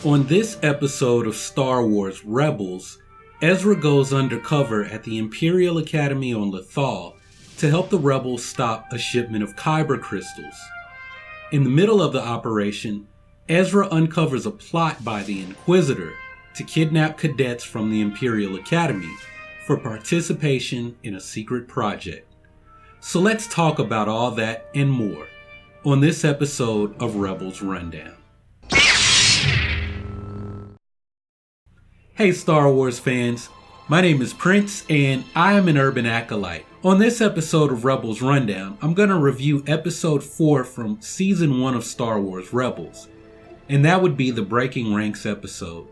On this episode of Star Wars Rebels, Ezra goes undercover at the Imperial Academy on Lothal to help the rebels stop a shipment of kyber crystals. In the middle of the operation, Ezra uncovers a plot by the Inquisitor to kidnap cadets from the Imperial Academy for participation in a secret project. So let's talk about all that and more on this episode of Rebels Rundown. Hey Star Wars fans, my name is Prince and I am an urban acolyte. On this episode of Rebels Rundown, I'm going to review episode 4 from season 1 of Star Wars Rebels, and that would be the Breaking Ranks episode.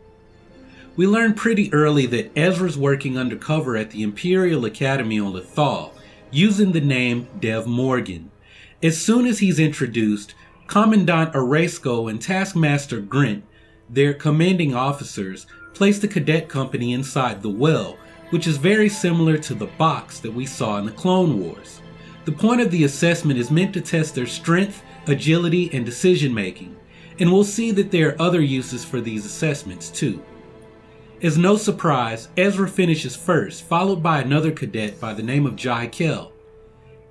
We learned pretty early that Ezra's working undercover at the Imperial Academy on Lothal, using the name Dev Morgan. As soon as he's introduced, Commandant Oresco and Taskmaster Grint, their commanding officers, place the cadet company inside the well, which is very similar to the box that we saw in the Clone Wars. The point of the assessment is meant to test their strength, agility, and decision making, and we'll see that there are other uses for these assessments too. As no surprise, Ezra finishes first, followed by another cadet by the name of Jai Kell.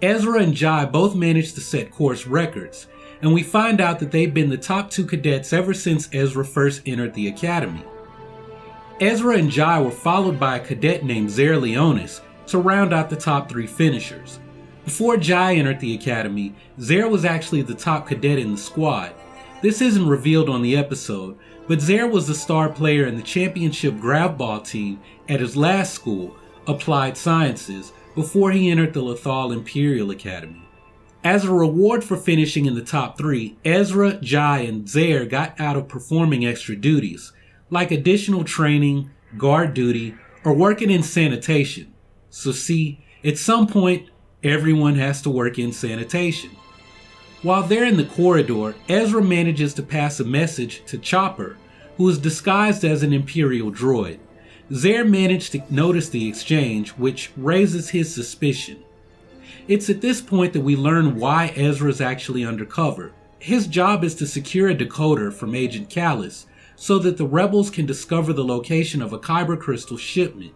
Ezra and Jai both managed to set course records, and we find out that they've been the top 2 cadets ever since Ezra first entered the academy. Ezra and Jai were followed by a cadet named Zare Leonis to round out the top 3 finishers. Before Jai entered the academy, Zare was actually the top cadet in the squad. This isn't revealed on the episode, but Zare was the star player in the championship gravball team at his last school, Applied Sciences, before he entered the Lothal Imperial Academy. As a reward for finishing in the top 3, Ezra, Jai, and Zare got out of performing extra duties, like additional training, guard duty, or working in sanitation. So see, at some point, everyone has to work in sanitation. While they're in the corridor, Ezra manages to pass a message to Chopper, who is disguised as an Imperial droid. Zare managed to notice the exchange, which raises his suspicion. It's at this point that we learn why Ezra is actually undercover. His job is to secure a decoder from Agent Kallus, so that the rebels can discover the location of a kyber crystal shipment.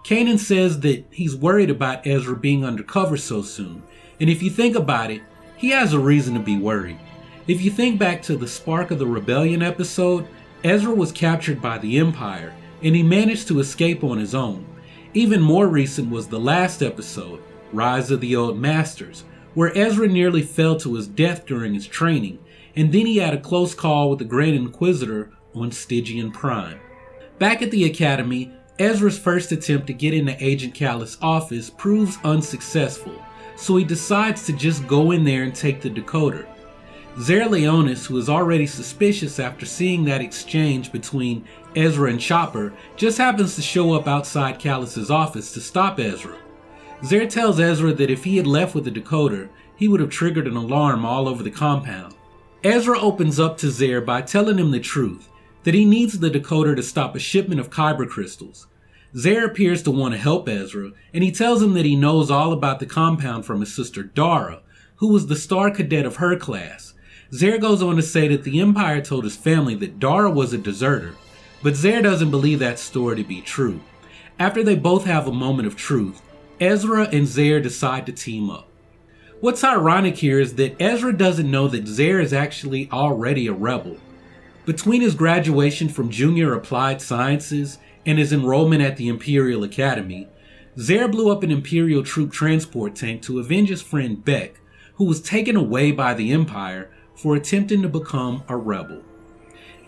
Kanan says that he's worried about Ezra being undercover so soon, and if you think about it, he has a reason to be worried. If you think back to the Spark of the Rebellion episode, Ezra was captured by the Empire, and he managed to escape on his own. Even more recent was the last episode, Rise of the Old Masters, where Ezra nearly fell to his death during his training, and then he had a close call with the Grand Inquisitor on Stygian Prime. Back at the Academy, Ezra's first attempt to get into Agent Kallus' office proves unsuccessful, so he decides to just go in there and take the decoder. Zare Leonis, who is already suspicious after seeing that exchange between Ezra and Chopper, just happens to show up outside Kallus' office to stop Ezra. Zare tells Ezra that if he had left with the decoder, he would have triggered an alarm all over the compound. Ezra opens up to Zare by telling him the truth, that he needs the decoder to stop a shipment of kyber crystals. Zare appears to want to help Ezra, and he tells him that he knows all about the compound from his sister Dara, who was the star cadet of her class. Zare goes on to say that the Empire told his family that Dara was a deserter, but Zare doesn't believe that story to be true. After they both have a moment of truth, Ezra and Zare decide to team up. What's ironic here is that Ezra doesn't know that Zare is actually already a rebel. Between his graduation from Junior Applied Sciences and his enrollment at the Imperial Academy, Zare blew up an Imperial troop transport tank to avenge his friend Beck, who was taken away by the Empire for attempting to become a rebel.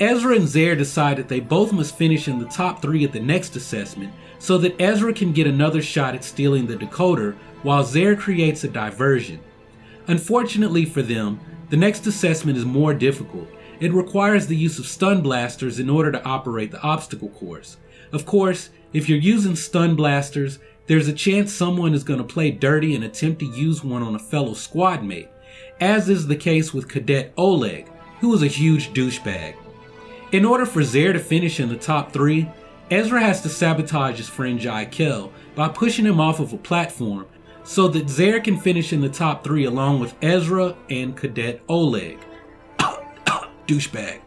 Ezra and Zare decide that they both must finish in the top 3 at the next assessment so that Ezra can get another shot at stealing the decoder while Zare creates a diversion. Unfortunately for them, the next assessment is more difficult. It requires the use of stun blasters in order to operate the obstacle course. Of course, if you're using stun blasters, there's a chance someone is going to play dirty and attempt to use one on a fellow squad mate, as is the case with Cadet Oleg, who is a huge douchebag. In order for Zare to finish in the top 3, Ezra has to sabotage his friend Jai Kell by pushing him off of a platform so that Zare can finish in the top 3 along with Ezra and Cadet Oleg. Douchebag.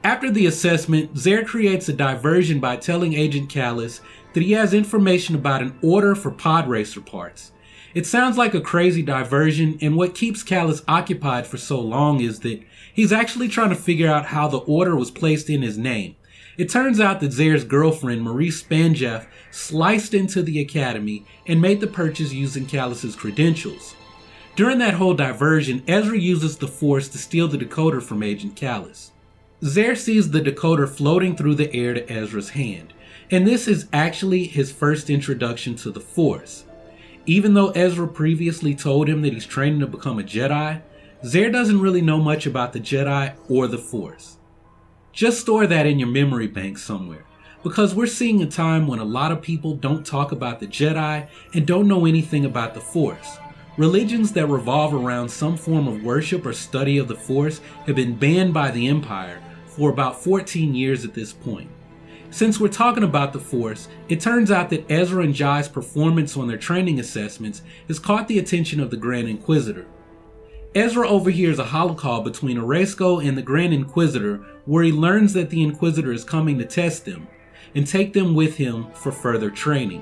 After the assessment, Zere creates a diversion by telling Agent Callus that he has information about an order for pod racer parts. It sounds like a crazy diversion, and what keeps Callus occupied for so long is that he's actually trying to figure out how the order was placed in his name. It turns out that Zere's girlfriend, Marie Spanjeff, sliced into the academy and made the purchase using Callus's credentials. During that whole diversion, Ezra uses the Force to steal the decoder from Agent Callus. Zere sees the decoder floating through the air to Ezra's hand, and this is actually his first introduction to the Force. Even though Ezra previously told him that he's training to become a Jedi, Zere doesn't really know much about the Jedi or the Force. Just store that in your memory bank somewhere, because we're seeing a time when a lot of people don't talk about the Jedi and don't know anything about the Force. Religions that revolve around some form of worship or study of the Force have been banned by the Empire for about 14 years at this point. Since we're talking about the Force, it turns out that Ezra and Jai's performance on their training assessments has caught the attention of the Grand Inquisitor. Ezra overhears a holocall between Oresco and the Grand Inquisitor, where he learns that the Inquisitor is coming to test them and take them with him for further training,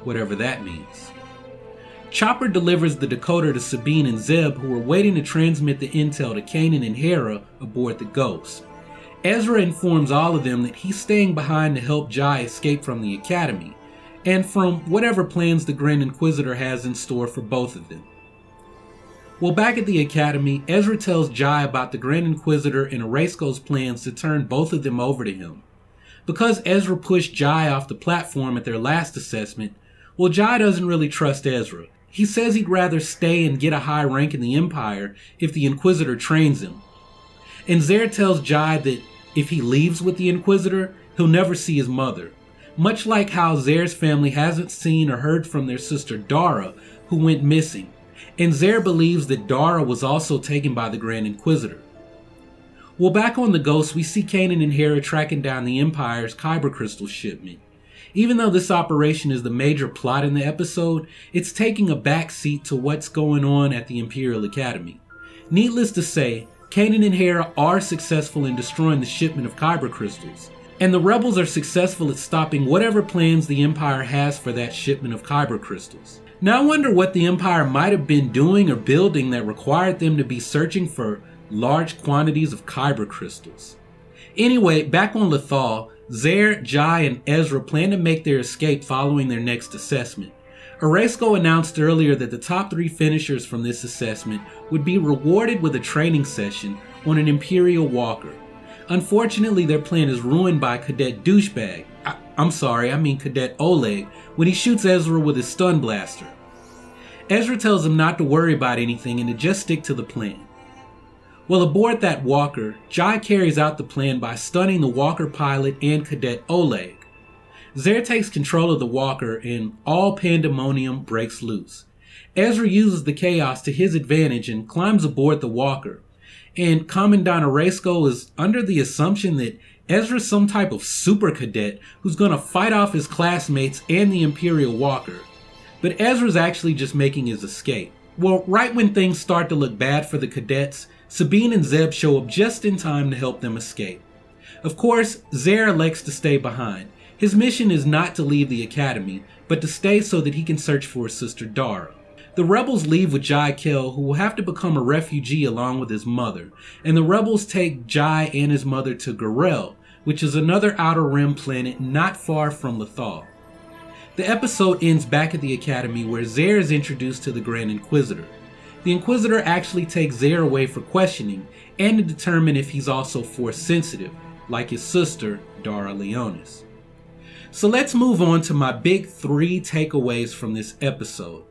whatever that means. Chopper delivers the decoder to Sabine and Zeb, who are waiting to transmit the intel to Kanan and Hera aboard the Ghost. Ezra informs all of them that he's staying behind to help Jai escape from the Academy, and from whatever plans the Grand Inquisitor has in store for both of them. While back at the Academy, Ezra tells Jai about the Grand Inquisitor and Oresco's plans to turn both of them over to him. Because Ezra pushed Jai off the platform at their last assessment, well, Jai doesn't really trust Ezra. He says he'd rather stay and get a high rank in the Empire if the Inquisitor trains him. And Zere tells Jai that if he leaves with the Inquisitor, he'll never see his mother. Much like how Zere's family hasn't seen or heard from their sister Dara, who went missing. And Zere believes that Dara was also taken by the Grand Inquisitor. Well, back on the Ghost, we see Kanan and Hera tracking down the Empire's Kyber crystal shipment. Even though this operation is the major plot in the episode, it's taking a back seat to what's going on at the Imperial Academy. Needless to say, Kanan and Hera are successful in destroying the shipment of Kyber crystals, and the rebels are successful at stopping whatever plans the Empire has for that shipment of Kyber crystals. Now I wonder what the Empire might have been doing or building that required them to be searching for large quantities of Kyber crystals. Anyway, back on Lothal, Zere, Jai, and Ezra plan to make their escape following their next assessment. Oresco announced earlier that the top 3 finishers from this assessment would be rewarded with a training session on an Imperial walker. Unfortunately, their plan is ruined by Cadet Douchebag, Cadet Oleg, when he shoots Ezra with his stun blaster. Ezra tells him not to worry about anything and to just stick to the plan. Well, aboard that walker, Jai carries out the plan by stunning the walker pilot and Cadet Oleg. Zere takes control of the walker and all pandemonium breaks loose. Ezra uses the chaos to his advantage and climbs aboard the walker. And Commandant Oresco is under the assumption that Ezra's some type of super cadet who's gonna fight off his classmates and the Imperial walker. But Ezra's actually just making his escape. Well, right when things start to look bad for the cadets, Sabine and Zeb show up just in time to help them escape. Of course, Zere elects to stay behind. His mission is not to leave the academy, but to stay so that he can search for his sister Dara. The rebels leave with Jai Kell, who will have to become a refugee along with his mother, and the rebels take Jai and his mother to Garel, which is another Outer Rim planet not far from Lothal. The episode ends back at the academy where Zere is introduced to the Grand Inquisitor. The Inquisitor actually takes Zere away for questioning and to determine if he's also Force sensitive, like his sister, Dara Leonis. So let's move on to my big 3 takeaways from this episode.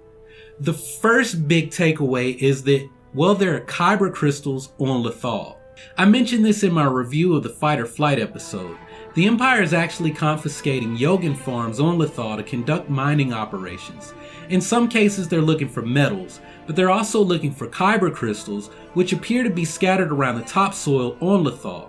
The first big takeaway is that, well, there are Kyber crystals on Lothal. I mentioned this in my review of the Fight or Flight episode. The Empire is actually confiscating Yogan farms on Lothal to conduct mining operations. In some cases they're looking for metals, but they're also looking for Kyber crystals, which appear to be scattered around the topsoil on Lothal.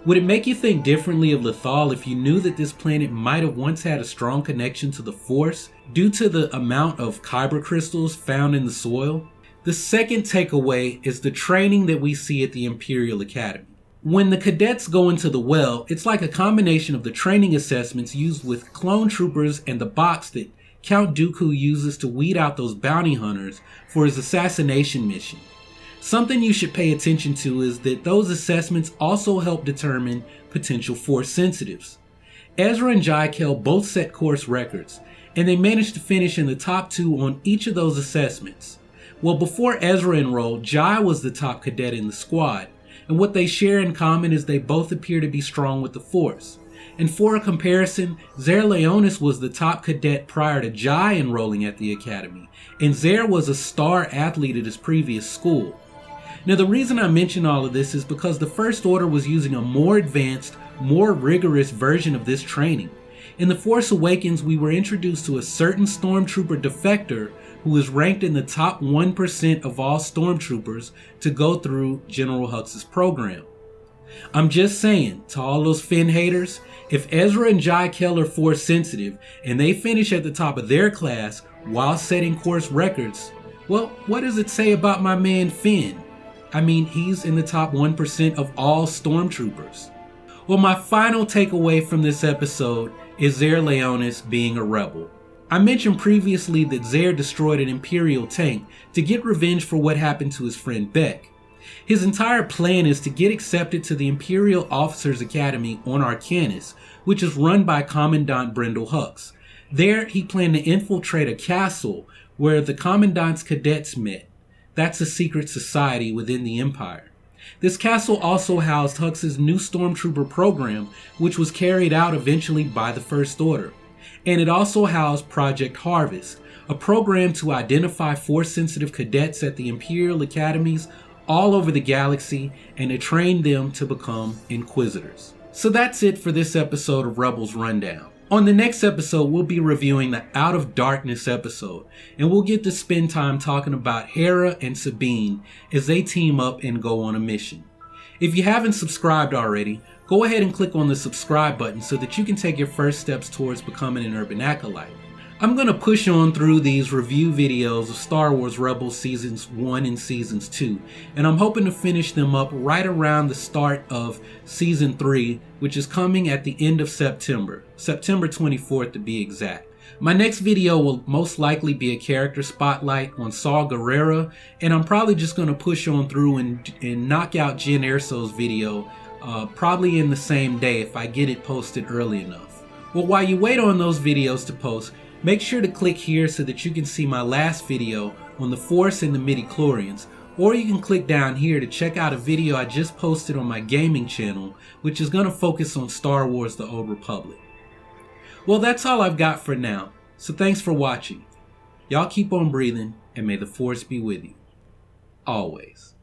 Would it make you think differently of Lothal if you knew that this planet might have once had a strong connection to the Force due to the amount of Kyber crystals found in the soil? The second takeaway is the training that we see at the Imperial Academy. When the cadets go into the well, it's like a combination of the training assessments used with clone troopers and the box that Count Dooku uses to weed out those bounty hunters for his assassination mission. Something you should pay attention to is that those assessments also help determine potential Force sensitives. Ezra and Jaikel both set course records, and they managed to finish in the top 2 on each of those assessments. Well, before Ezra enrolled, Jai was the top cadet in the squad, and what they share in common is they both appear to be strong with the Force. And for a comparison, Zer Leonis was the top cadet prior to Jai enrolling at the academy, and Zer was a star athlete at his previous school. Now, the reason I mention all of this is because the First Order was using a more advanced, more rigorous version of this training. In The Force Awakens, we were introduced to a certain stormtrooper defector who is ranked in the top 1% of all stormtroopers to go through General Hux's program. I'm just saying, to all those Finn haters, if Ezra and Jaikel are Force sensitive and they finish at the top of their class while setting course records, well, what does it say about my man Finn? I mean, he's in the top 1% of all stormtroopers. Well, my final takeaway from this episode is Zer Leonis being a rebel. I mentioned previously that Zer destroyed an Imperial tank to get revenge for what happened to his friend Beck. His entire plan is to get accepted to the Imperial Officers Academy on Arcanis, which is run by Commandant Brendel Hux. There, he planned to infiltrate a castle where the Commandant's cadets met. That's a secret society within the Empire. This castle also housed Hux's new Stormtrooper program, which was carried out eventually by the First Order. And it also housed Project Harvest, a program to identify Force-sensitive cadets at the Imperial Academies all over the galaxy and to train them to become Inquisitors. So that's it for this episode of Rebels Rundown. On the next episode, we'll be reviewing the Out of Darkness episode, and we'll get to spend time talking about Hera and Sabine as they team up and go on a mission. If you haven't subscribed already, go ahead and click on the subscribe button so that you can take your first steps towards becoming an Urban Acolyte. I'm going to push on through these review videos of Star Wars Rebels Seasons 1 and Seasons 2, and I'm hoping to finish them up right around the start of Season 3, which is coming at the end of September 24th to be exact. My next video will most likely be a character spotlight on Saw Gerrera, and I'm probably just going to push on through and knock out Jyn Erso's video probably in the same day if I get it posted early enough. Well, while you wait on those videos to post, make sure to click here so that you can see my last video on the Force and the midichlorians, or you can click down here to check out a video I just posted on my gaming channel, which is going to focus on Star Wars: The Old Republic. Well, that's all I've got for now, so thanks for watching. Y'all keep on breathing, and may the Force be with you. Always.